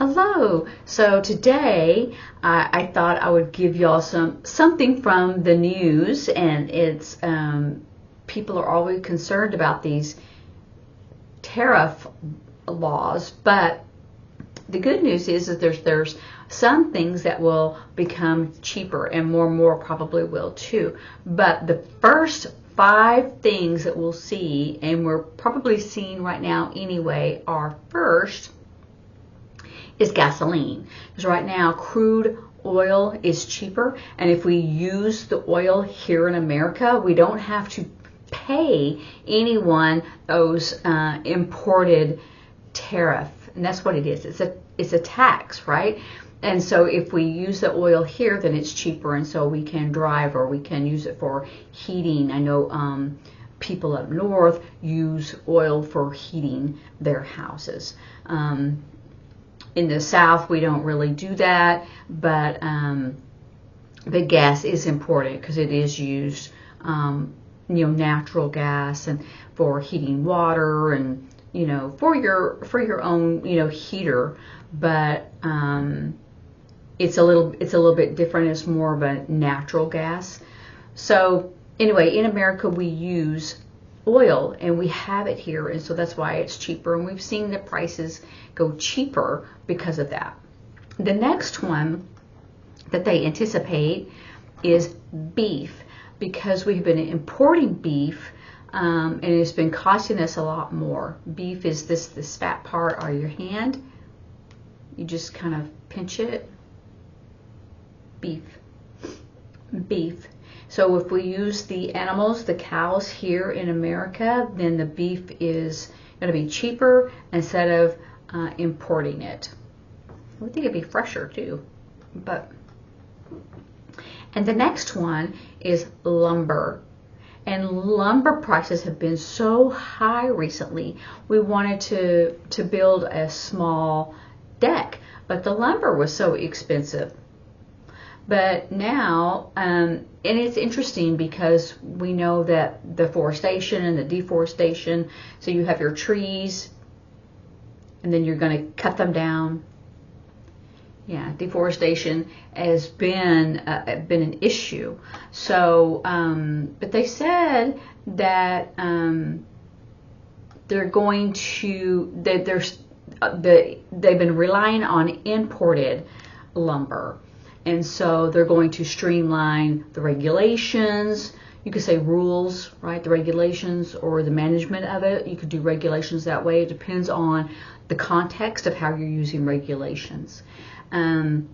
Hello. So today I thought I would give y'all something from the news, and it's people are always concerned about these tariff laws, but the good news is that there's some things that will become cheaper, and more probably will too. But the first 5 things that we'll see, and we're probably seeing right now anyway, are first is gasoline. Because right now crude oil is cheaper, and if we use the oil here in America, we don't have to pay anyone those imported tariff, and that's what it is. It's a tax, right? And so if we use the oil here, then it's cheaper, and so we can drive, or we can use it for heating. I know people up north use oil for heating their houses. In the South, we don't really do that, but the gas is important because it is used, natural gas, and for heating water, and for your own heater. But it's a little bit different. It's more of a natural gas. So anyway, in America we use oil, and we have it here, and so that's why it's cheaper, and we've seen the prices go cheaper because of that. The next one that they anticipate is beef, because we've been importing beef, and it's been costing us a lot more. Beef is this fat part on your hand. You just kind of pinch it. Beef. So if we use the animals, the cows here in America, then the beef is going to be cheaper instead of importing it. I would think it'd be fresher too. And the next one is lumber. And lumber prices have been so high recently. We wanted to build a small deck, but the lumber was so expensive. But now, and it's interesting because we know that the forestation and the deforestation, so you have your trees, and then you're going to cut them down. Yeah, deforestation has been an issue. So, but they said that they're going to they've been relying on imported lumber. And so they're going to streamline the regulations. You could say rules, right? The regulations, or the management of it. You could do regulations that way. It depends on the context of how you're using regulations. So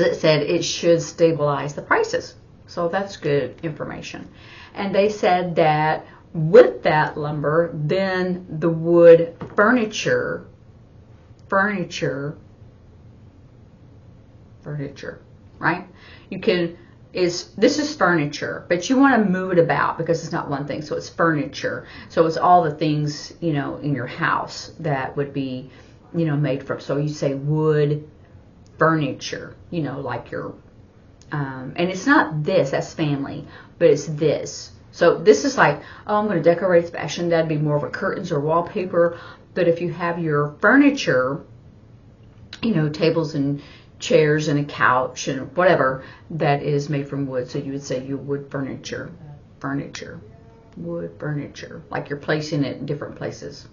it said it should stabilize the prices. So that's good information. And they said that with that lumber, then the wood furniture, right? This is furniture, but you want to move it about because it's not one thing. So it's furniture. So it's all the things, in your house that would be, made from. So you say wood furniture, like your, and it's not this, that's family, but it's this. So this is like, I'm going to decorate this fashion. That'd be more of a curtains or wallpaper. But if you have your furniture, tables and chairs and a couch and whatever that is made from wood, so you would say your wood furniture, wood furniture, like you're placing it in different places.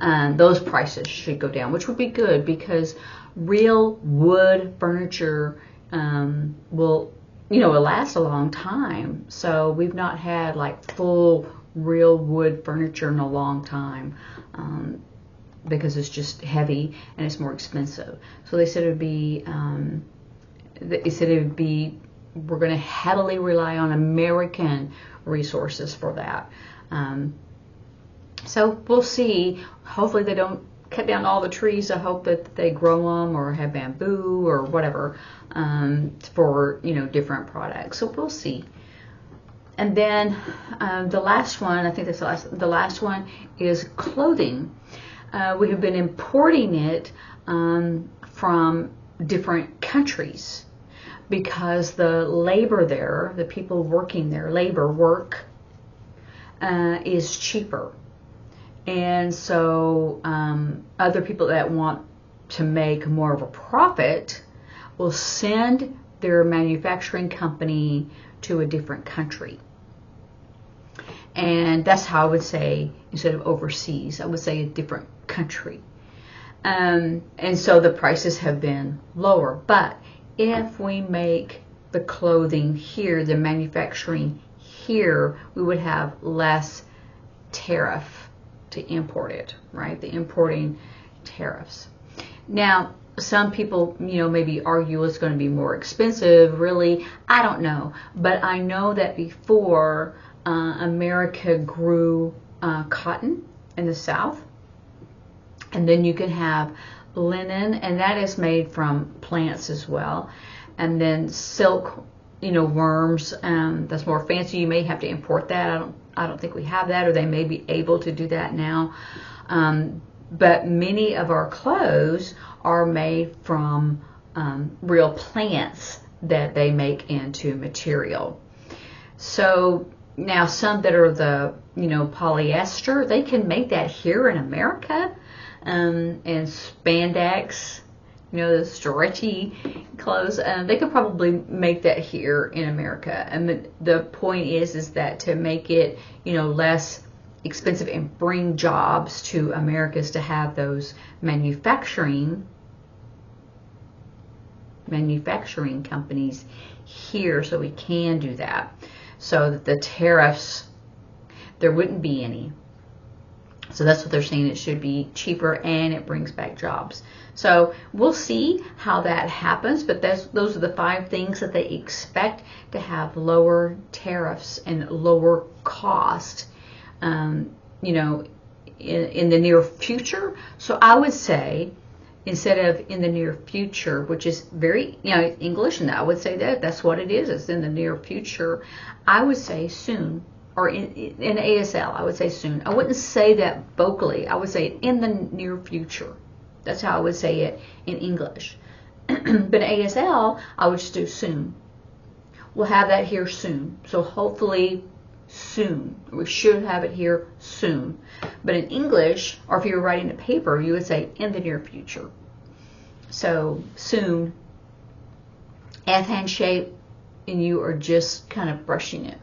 Those prices should go down, which would be good because real wood furniture will last a long time. So we've not had like full real wood furniture in a long time. Because it's just heavy and it's more expensive. So they said it would be, we're going to heavily rely on American resources for that. So we'll see. Hopefully they don't cut down all the trees. I hope that they grow them or have bamboo or whatever for, different products. So we'll see. And then the last one, I think that's the last one is clothing. We have been importing it from different countries because the labor there, the people working there, work is cheaper. And so other people that want to make more of a profit, will send their manufacturing company to a different country. And that's how I would say, instead of overseas, I would say a different country. And so the prices have been lower. But if we make the clothing here, the manufacturing here, we would have less tariff to import it, right? The importing tariffs. Now, some people, maybe argue it's going to be more expensive. Really, I don't know. But I know that before America grew cotton in the South, and then you can have linen, and that is made from plants as well. And then silk, worms, that's more fancy. You may have to import that. I don't think we have that, or they may be able to do that now. But many of our clothes are made from real plants that they make into material. So now some that are the, polyester, they can make that here in America. And spandex, the stretchy clothes, they could probably make that here in America. And the point is that to make it, less expensive and bring jobs to America is to have those manufacturing companies here, so we can do that, so that the tariffs, there wouldn't be any. So that's what they're saying. It should be cheaper and it brings back jobs. So we'll see how that happens, but those are the 5 things that they expect to have lower tariffs and lower cost, in the near future. So I would say, instead of in the near future, which is very, English, and I would say that's what it is. It's in the near future. I would say soon. Or in ASL, I would say soon. I wouldn't say that vocally. I would say in the near future. That's how I would say it in English. But in ASL, I would just do soon. We'll have that here soon. So hopefully soon. We should have it here soon. But in English, or if you were writing a paper, you would say in the near future. So soon, F hand shape, and you are just kind of brushing it.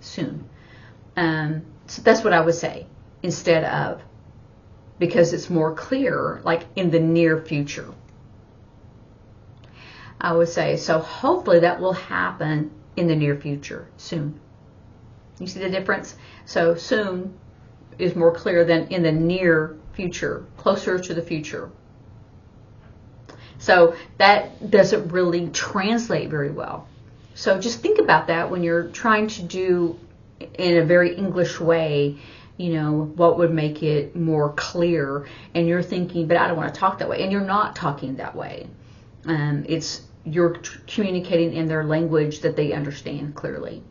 Soon. So that's what I would say instead of, because it's more clear, like in the near future. I would say, so hopefully that will happen in the near future, soon. You see the difference? So soon is more clear than in the near future, closer to the future. So that doesn't really translate very well. So just think about that when you're trying to do in a very English way, what would make it more clear, and you're thinking, but I don't want to talk that way, and you're not talking that way. You're communicating in their language that they understand clearly.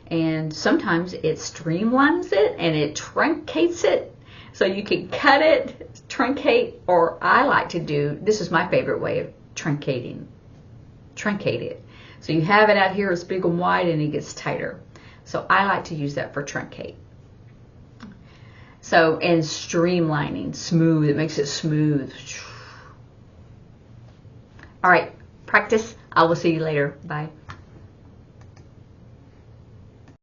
And sometimes it streamlines it and it truncates it. So you can cut it, truncate, or I like to do, this is my favorite way of truncating. Truncate it. So you have it out here, it's big and wide, and it gets tighter. So I like to use that for truncate. So, and streamlining, smooth, it makes it smooth. All right, practice. I will see you later. Bye.